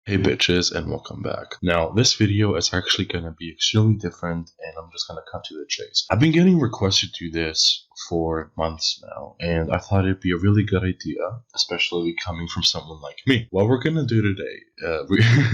Hey bitches, and welcome back. Now, this video is actually going to be extremely different, and I'm just going to cut to the chase. I've been getting requests to do this for months now, and I thought it'd be a really good idea, especially coming from someone like me. What we're going to do today,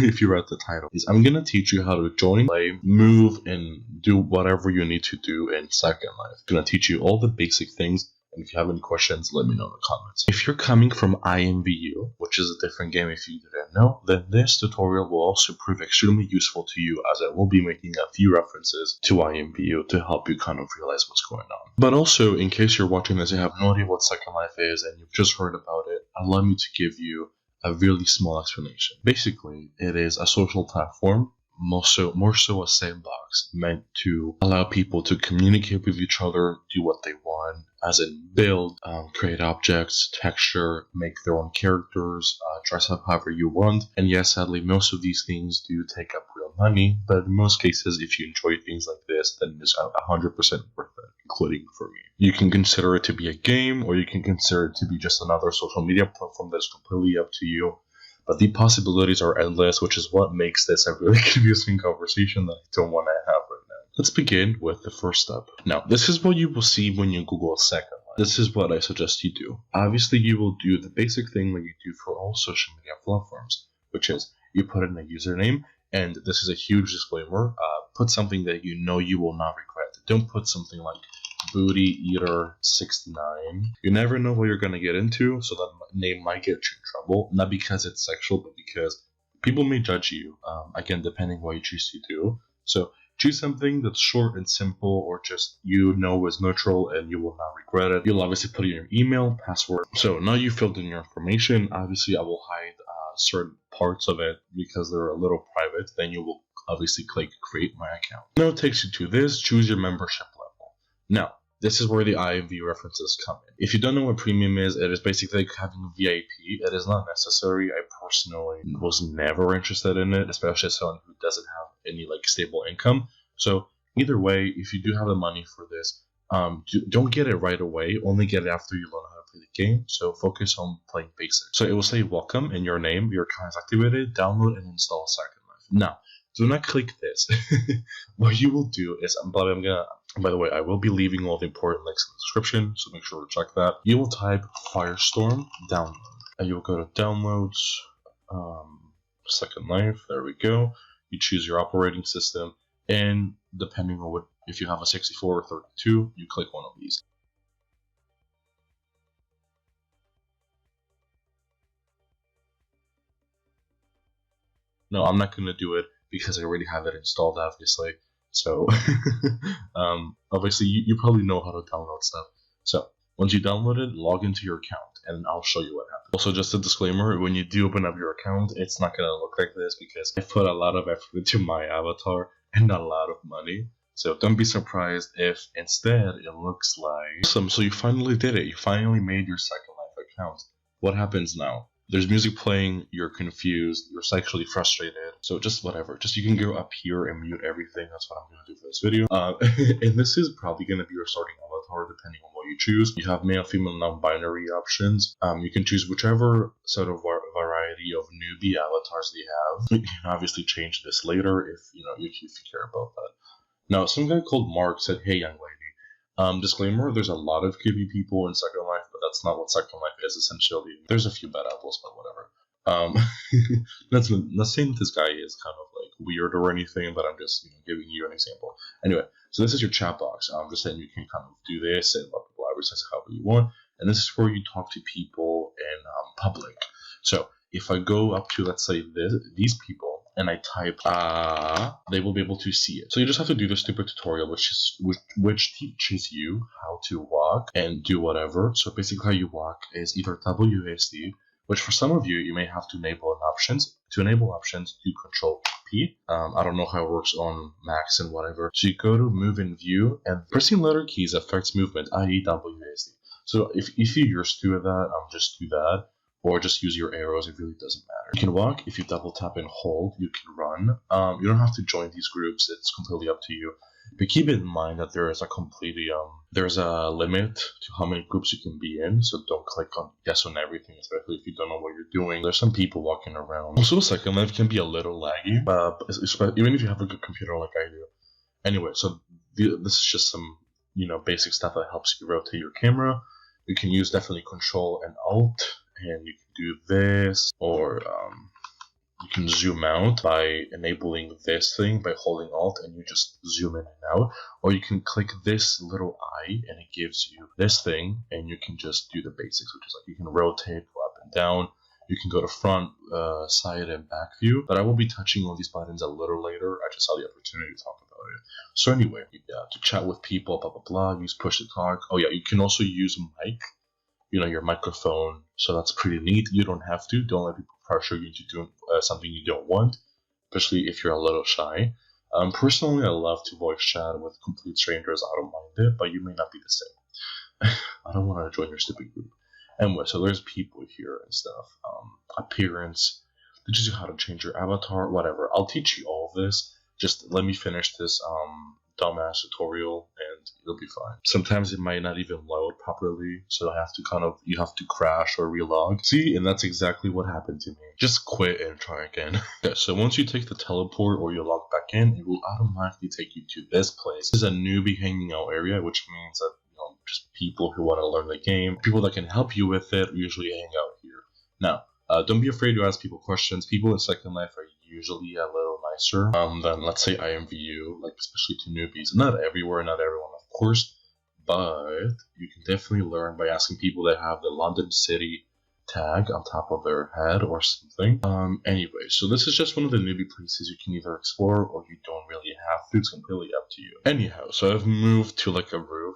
if you read the title, is I'm going to teach you how to join, play, move, and do whatever you need to do in Second Life. I'm going to teach you all the basic things. And if you have any questions, let me know in the comments. If you're coming from INWORLD, which is a different game if you didn't know, then this tutorial will also prove extremely useful to you, as I will be making a few references to INWORLD to help you kind of realize what's going on. But also, in case you're watching this and have no idea what Second Life is and you've just heard about it, allow me to give you a really small explanation. Basically, it is a social platform, more so a sandbox meant to allow people to communicate with each other, do what they want, as in build, create objects, texture, make their own characters, dress up however you want. And yes, sadly, most of these things do take up real money, but in most cases, if you enjoy things like this, then it's 100% worth it, including for me. You can consider it to be a game, or you can consider it to be just another social media platform that's completely up to you. But the possibilities are endless, which is what makes this a really confusing conversation that I don't want to have right now. Let's begin with the first step. Now, this is what you will see when you Google Second Life. This is what I suggest you do. Obviously, you will do the basic thing that you do for all social media platforms, which is you put in a username, and this is a huge disclaimer, put something that you know you will not regret. Don't put something like Booty Eater 69. You never know what you're going to get into, so that name might get you in trouble. Not because it's sexual, but because people may judge you, again, depending what you choose to do. So choose something that's short and simple, or just you know is neutral and you will not regret it. You'll obviously put in your email, password. So now you filled in your information. Obviously, I will hide certain parts of it because they're a little private. Then you will obviously click create my account. Now it takes you to this, choose your membership level. Now, this is where the INV references come in. If you don't know what premium is, it is basically like having VIP. It is not necessary. I personally was never interested in it, especially as someone who doesn't have any stable income. So either way, if you do have the money for this, don't get it right away. Only get it after you learn how to play the game. So focus on playing basic. So it will say welcome in your name. Your account is activated. Download and install Second Life. Now, do not click this. What you will do is, by the way, I will be leaving all the important links in the description, so make sure to check that. You will type Firestorm download, and you will go to downloads, Second Life, there we go. You choose your operating system, and depending on if you have a 64 or 32, you click one of these. No, I'm not going to do it because I already have it installed, obviously. So, obviously, you probably know how to download stuff. So, once you download it, log into your account, and I'll show you what happens. Also, just a disclaimer, when you do open up your account, it's not going to look like this because I put a lot of effort into my avatar and a lot of money. So, don't be surprised if instead it looks like awesome. So, you finally did it. You finally made your Second Life account. What happens now? There's music playing, you're confused, you're sexually frustrated, so just whatever. Just you can go up here and mute everything. That's what I'm going to do for this video. And this is probably going to be your starting avatar depending on what you choose. You have male, female, non-binary options. You can choose whichever sort of variety of newbie avatars they have. You can obviously change this later if you care about that. Now, some guy called Mark said, "Hey, young lady." Disclaimer, there's a lot of creepy people in Second Life, but that's not what Second Life is, essentially. There's a few bad apples, but whatever. Not saying this guy is kind of weird or anything, but I'm just giving you an example. Anyway, so this is your chat box. I'm just saying you can kind of do this and blah, blah, blah, advertise however you want. And this is where you talk to people in public. So if I go up to, let's say, these people, and I type they will be able to see it. So you just have to do the stupid tutorial, which teaches you how to walk and do whatever. So basically, how you walk is either WASD, which for some of you may have to enable options. To enable options, do Control P. I don't know how it works on Macs and whatever. So you go to Move in View, and pressing letter keys affects movement, i.e. WASD. So if you're used to that, just do that. Or just use your arrows, it really doesn't matter. You can walk, if you double tap and hold, you can run. You don't have to join these groups, it's completely up to you. But keep in mind that there is a completely there's a limit to how many groups you can be in, so don't click on yes on everything, especially if you don't know what you're doing. There's some people walking around. Also, Second Life can be a little laggy, even if you have a good computer like I do. Anyway, so this is just some basic stuff that helps you rotate your camera. You can use definitely Control and Alt, and you can do this, or you can zoom out by enabling this thing by holding Alt, and you just zoom in and out. Or you can click this little eye, and it gives you this thing, and you can just do the basics, which is like you can rotate, go up and down. You can go to front, side, and back view. But I will be touching on these buttons a little later. I just saw the opportunity to talk about it. So anyway, to chat with people, blah, blah, blah, use push to talk. Oh yeah, you can also use mic, your microphone. So that's pretty neat. You don't have to. Don't let people pressure you into doing something you don't want, especially if you're a little shy. Personally, I love to voice chat with complete strangers. I don't mind it, but you may not be the same. I don't want to join your stupid group. Anyway, so there's people here and stuff. Appearance, teaches you how to change your avatar, whatever. I'll teach you all of this. Just let me finish this dumbass tutorial and it'll be fine. Sometimes it might not even load properly, so you have to crash or relog. See, and that's exactly what happened to me. Just quit and try again. Okay, so once you take the teleport or you log back in, it will automatically take you to this place. This is a newbie hanging out area, which means that just people who want to learn the game, people that can help you with it, usually hang out here. Now, don't be afraid to ask people questions. People in Second Life are usually a little nicer than, let's say, INWORLD, like especially to newbies. Not everywhere, not everyone, of course, but you can definitely learn by asking people that have the London City tag on top of their head or something. Anyway, so this is just one of the newbie places you can either explore or you don't really have to. It's completely up to you. Anyhow, so I've moved to like a roof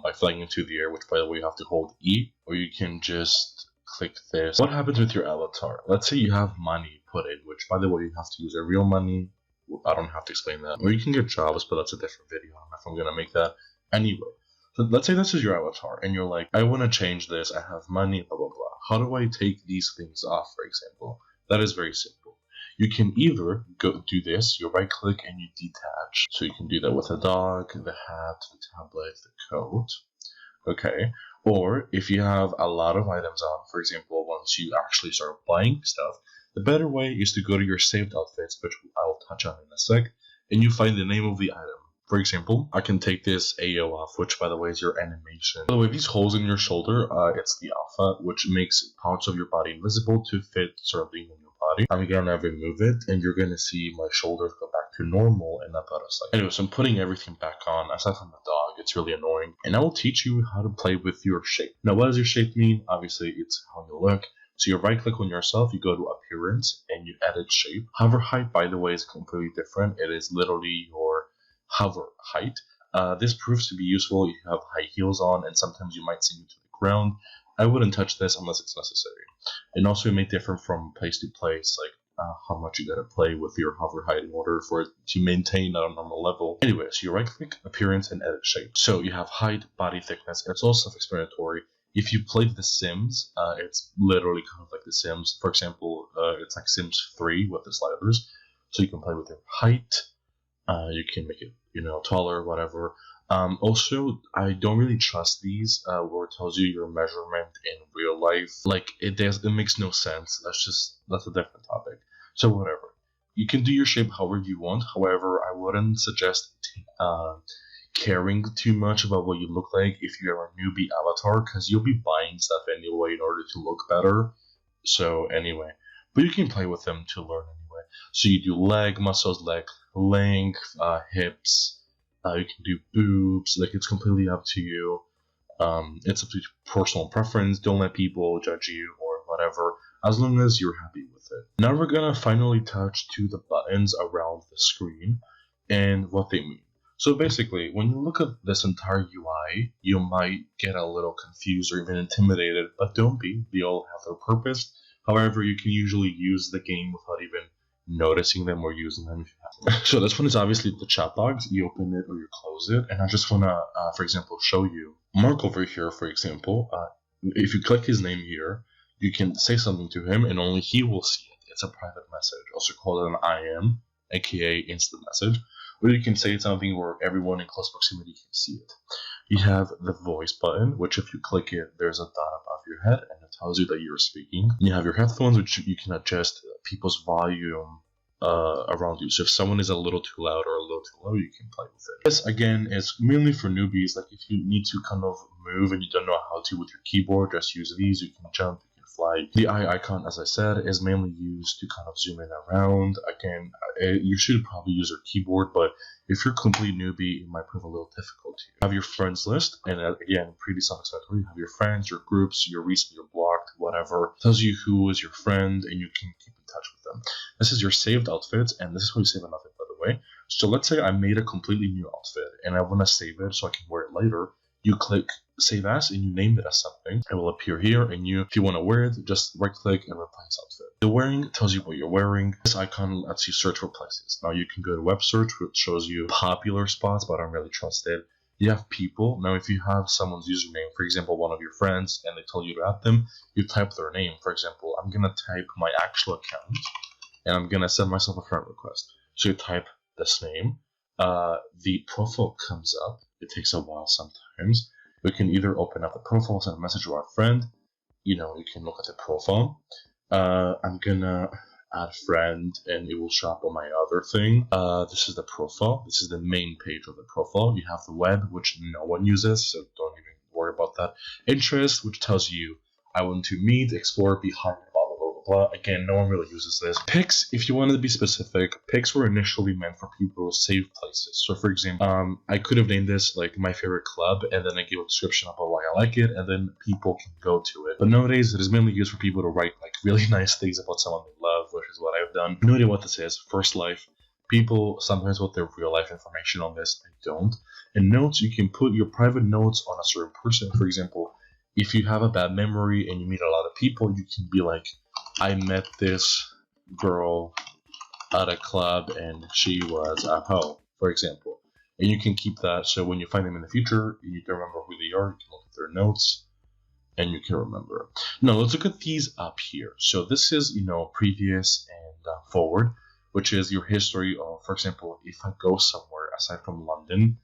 by flying into the air, which by the way you have to hold E, or you can just click this. What happens with your avatar? Let's say you have money put in, which by the way you have to use your real money. I don't have to explain that. Or you can get jobs, but that's a different video. I don't know if I'm gonna make that. Anyway, so let's say this is your avatar, and you're like, I want to change this. I have money, blah blah blah. How do I take these things off, for example? That is very simple. You can either go do this, you right click and you detach. So you can do that with a dog, the hat, the tablet, the coat. Okay. Or if you have a lot of items on, for example, once you actually start buying stuff, the better way is to go to your saved outfits, which I'll touch on in a sec, and you find the name of the item. For example, I can take this AO off, which by the way is your animation. By the way, these holes in your shoulder, it's the alpha, which makes parts of your body invisible to fit something in your body. I'm gonna remove it, and you're gonna see my shoulders go back to normal and not that aside. Anyway, so I'm putting everything back on, aside from the dog. It's really annoying. And I will teach you how to play with your shape. Now, what does your shape mean? Obviously, it's how you look. So you right click on yourself, you go to appearance, and you edit shape. Hover height, by the way, is completely different. It is literally your hover height. This proves to be useful if you have high heels on, and sometimes you might sink into the ground. I wouldn't touch this unless it's necessary. And also it may differ from place to place, like how much you gotta play with your hover height in order for it to maintain at a normal level. Anyway, so you right click, appearance, and edit shape. So you have height, body thickness. It's all self-explanatory. If you played The Sims, it's literally kind of like The Sims. For example, it's like Sims 3 with the sliders. So you can play with your height. You can make it, taller, whatever. Also, I don't really trust these where it tells you your measurement in real life. Like, it makes no sense. That's a different topic. So whatever. You can do your shape however you want. However, I wouldn't suggest caring too much about what you look like if you are a newbie avatar, because you'll be buying stuff anyway in order to look better. So anyway, but you can play with them to learn anyway. So you do leg muscles, leg length, hips. You can do boobs. Like, it's completely up to you. It's up to personal preference. Don't let people judge you or whatever, as long as you're happy with it. Now we're gonna finally touch to the buttons around the screen and what they mean. So basically, when you look at this entire UI, you might get a little confused or even intimidated, but don't be. They all have their purpose. However, you can usually use the game without even noticing them or using them if you have. So this one is obviously the chat box. You open it or you close it, and I just want to, for example, show you. Mark over here, for example, if you click his name here, you can say something to him, and only he will see it. It's a private message, also called an IM, aka instant message. or you can say something where everyone in close proximity can see it. You have the voice button, which if you click it, there's a dot above your head and it tells you that you're speaking. You have your headphones, which you can adjust people's volume around you. So if someone is a little too loud or a little too low, you can play with it. This again is mainly for newbies. Like if you need to kind of move and you don't know how to with your keyboard, just use these. You can jump, you can fly. The eye icon, as I said, is mainly used to kind of zoom in around. Again, you should probably use your keyboard, but if you're a complete newbie, it might prove a little difficult to you. You have your friends list, and again, pretty self-explanatory. You have your friends, your groups, your recently blocked, whatever. It tells you who is your friend, and you can keep in touch with them. This is your saved outfits, and this is how you save an outfit, by the way. So let's say I made a completely new outfit, and I want to save it so I can wear it later. You click Save As, and you name it as something. It will appear here, and if you want to wear it, just right-click and replace outfit. The wearing tells you what you're wearing. This icon lets you search for places. Now you can go to web search, which shows you popular spots, but I don't really trust it. You have people. Now if you have someone's username, for example, one of your friends, and they told you to add them, you type their name. For example, I'm going to type my actual account, and I'm going to send myself a friend request. So you type this name. The profile comes up. It takes a while sometimes. We can either open up the profile, send a message to our friend. You can look at the profile. I'm gonna add friend, and it will show up on my other thing. This is the profile. This is the main page of the profile. You have the web, which no one uses, so don't even worry about that. Interest, which tells you I want to meet, explore, be hired, blah, blah, blah, blah. Again, no one really uses this. Pics, if you wanted to be specific, pics were initially meant for people to save places. So for example, I could have named this like my favorite club, and then I give a description about why I like it, and then people can go to it. But nowadays, it is mainly used for people to write like really nice things about someone they love, which is what I've done. No idea what this is. First life. People sometimes put their real life information on this. I don't. And notes, you can put your private notes on a certain person. For example, if you have a bad memory and you meet a lot of people, you can be like, I met this girl at a club and she was a hoe, for example. And you can keep that so when you find them in the future, you can remember who they are, you can look at their notes, and you can remember. Now, let's look at these up here. So this is, previous and forward, which is your history of, for example, if I go somewhere aside from London,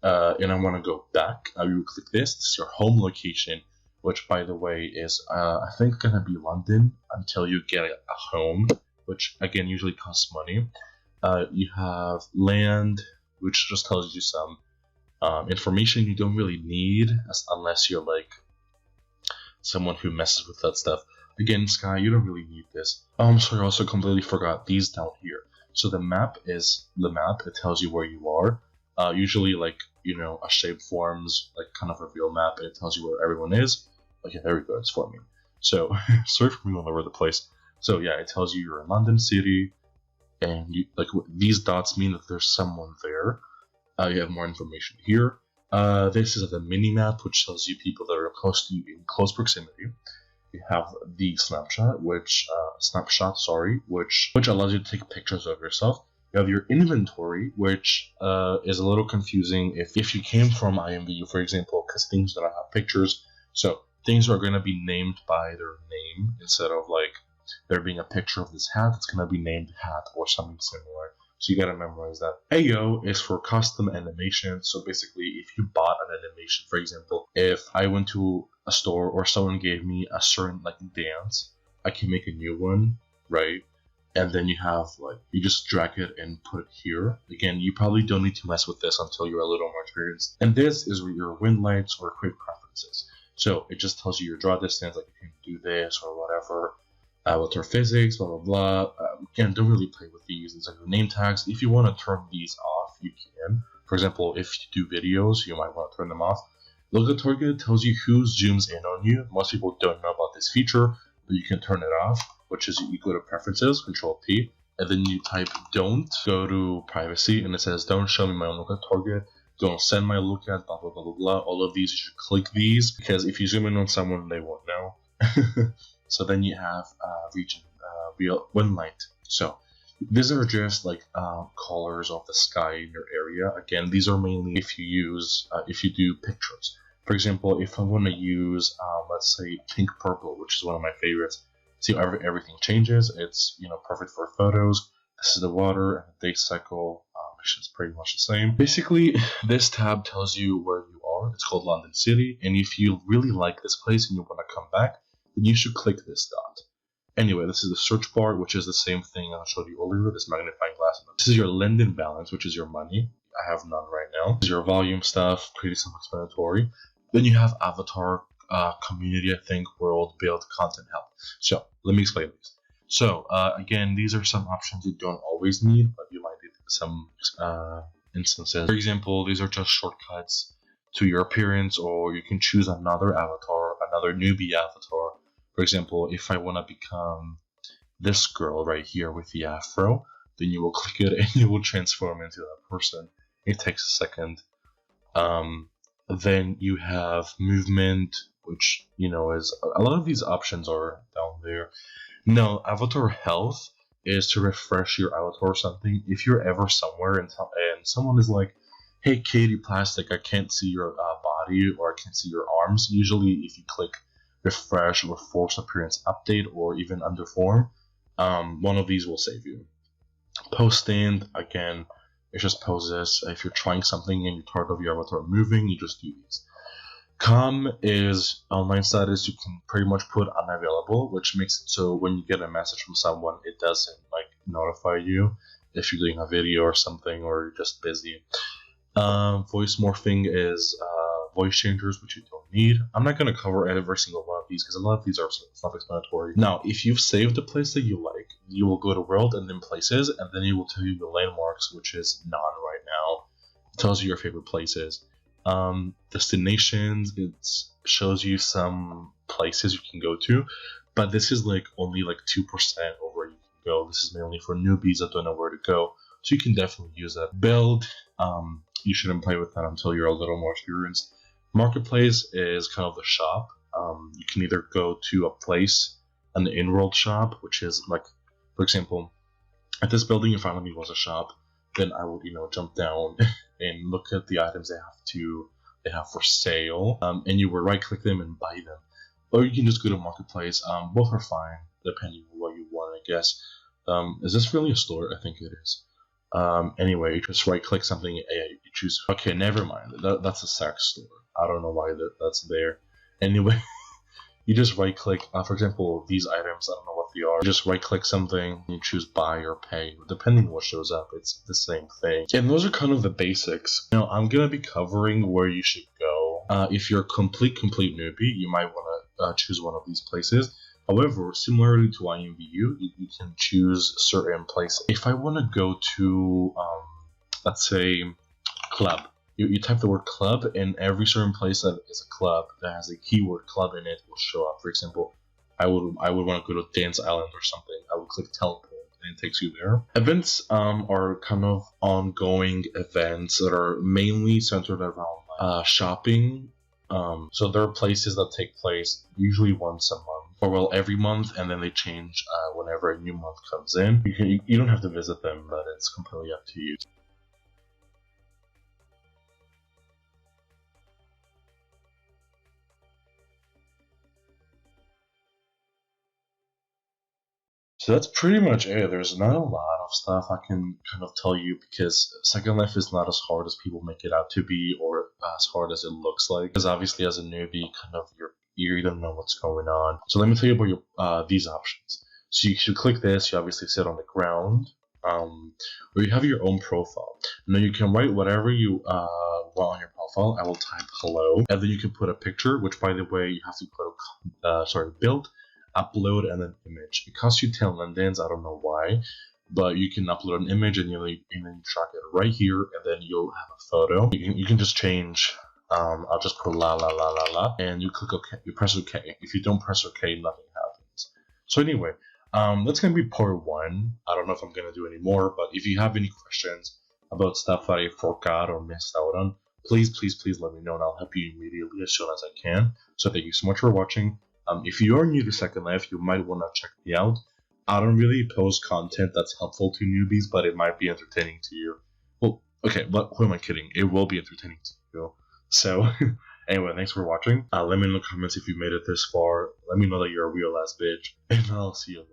and I want to go back, you click this. This is your home location, which, by the way, is, I think, going to be London until you get a home, which, again, usually costs money. You have land, which just tells you some information you don't really need unless you're, like, someone who messes with that stuff. Again, Sky, you don't really need this. Sorry, I also completely forgot these down here. So the map is the map. It tells you where you are. Usually, like, a shape forms, like, kind of a real map, and it tells you where everyone is. Okay, there we go, it's forming. So, sorry for being all over the place. So, yeah, it tells you you're in London City, and these dots mean that there's someone there. You have more information here. This is the mini-map, which tells you people that are close to you in close proximity. You have the snapshot, which allows you to take pictures of yourself. You have your inventory, which is a little confusing if you came from INWORLD, for example, because things don't have pictures. So things are going to be named by their name instead of like there being a picture of this hat. It's going to be named hat or something similar. So you got to memorize that. AO is for custom animation. So basically, if you bought an animation, for example, if I went to a store or someone gave me a certain like dance, I can make a new one, right? And then you have you just drag it and put it here. Again, you probably don't need to mess with this until you're a little more experienced. And this is your win lights or quick preferences. So it just tells you your draw distance, like you can do this or whatever. What's our physics, blah, blah, blah. Again, don't really play with these. These are your name tags. If you want to turn these off, you can. For example, if you do videos, you might want to turn them off. Logo target tells you who zooms in on you. Most people don't know about this feature, but you can turn it off, which is you go to preferences, Control P, and then you type don't, go to privacy, and it says don't show me my own logo target, don't send my look at, blah, blah, blah, blah, blah. All of these, you should click these, because if you zoom in on someone, they won't know. So then you have region, real win light. So these are just like colors of the sky in your area. Again, these are mainly if you do pictures. For example, if I want to use, let's say pink purple, which is one of my favorites. See, everything changes. It's perfect for photos. This is the water and the day cycle. English is pretty much the same. Basically, this tab tells you where you are. It's called London City, and if you really like this place and you want to come back, then you should click this dot. Anyway, this is the search bar, which is the same thing I showed you earlier, this magnifying glass. This is your London balance, which is your money. I have none right now. This is your volume stuff, pretty self-explanatory. Then you have avatar, community, I think, world, build, content, help. So let me explain these. So again, these are some options you don't always need, but you might need some instances. For example, these are just shortcuts to your appearance, or you can choose another avatar, another newbie avatar. For example, if I want to become this girl right here with the afro, then you will click it and you will transform into that person. It takes a second. Then you have movement, which, you know, is a lot of these options are down there. No, avatar health is to refresh your avatar or something. If you're ever somewhere and someone is like, hey, Katie Plastic, I can't see your body, or I can't see your arms. Usually if you click refresh or force appearance update, or even under form, one of these will save you. Pose stand, again, it's just poses. If you're trying something and you're tired of your avatar moving, you just do these. Com is online status. You can pretty much put unavailable, which makes it so when you get a message from someone, it doesn't like notify you if you're doing a video or something, or you're just busy. Voice morphing is voice changers, which you don't need. I'm not going to cover every single one of these because a lot of these are self-explanatory. Now, if you've saved a place that you like, you will go to world and then places, and then it will tell you the landmarks, which is none right now. It tells you your favorite places. Destinations, it shows you some places you can go to, but this is like only like 2% of where you can go. This is mainly for newbies that don't know where to go, so you can definitely use that. Build, you shouldn't play with that until you're a little more experienced. Marketplace is kind of the shop. You can either go to a place, an INWORLD shop, which is like, for example, at this building in front of me was a shop. Then I would, jump down and look at the items they have for sale, and you would right click them and buy them. Or you can just go to Marketplace. Both are fine, depending on what you want, I guess. Is this really a store? I think it is. Anyway, you just right click something and you choose. Okay, never mind. That's a sex store. I don't know why that's there. Anyway, you just right click. For example, these items, I don't know what they are. You just right click something, you choose buy or pay. Depending on what shows up, it's the same thing. And those are kind of the basics. Now, I'm gonna be covering where you should go. If you're a complete newbie, you might want to choose one of these places. However, similarly to INVU, you can choose certain places. If I want to go to, let's say, club, you type the word club, and every certain place that is a club that has a keyword club in it will show up. For example, I would want to go to Dance Island or something. I would click teleport, and it takes you there. Events are kind of ongoing events that are mainly centered around shopping. So there are places that take place usually once a month, or well, every month, and then they change whenever a new month comes in. You don't have to visit them, but it's completely up to you. So that's pretty much it. There's not a lot of stuff I can kind of tell you because Second Life is not as hard as people make it out to be, or as hard as it looks like. Because obviously, as a newbie, kind of you don't know what's going on. So let me tell you about your these options. So you should click this. You obviously sit on the ground, where you have your own profile. Now you can write whatever you want on your profile. I will type hello, and then you can put a picture. Which, by the way, you have to go to build, upload, and then image. It costs you 10 lendens, I don't know why, but you can upload an image and then you track it right here, and then you'll have a photo. You can just change. I'll just put la la la la la, and you click OK. You press OK. If you don't press OK, nothing happens. So anyway, that's gonna be part 1. I don't know if I'm gonna do any more, but if you have any questions about stuff that I forgot or missed out on, please let me know, and I'll help you immediately as soon as I can. So thank you so much for watching. If you are new to Second Life, you might want to check me out. I don't really post content that's helpful to newbies, but it might be entertaining to you. Well, okay, but who am I kidding? It will be entertaining to you. So, anyway, thanks for watching. Let me know in the comments if you made it this far. Let me know that you're a real ass bitch, and I'll see you later.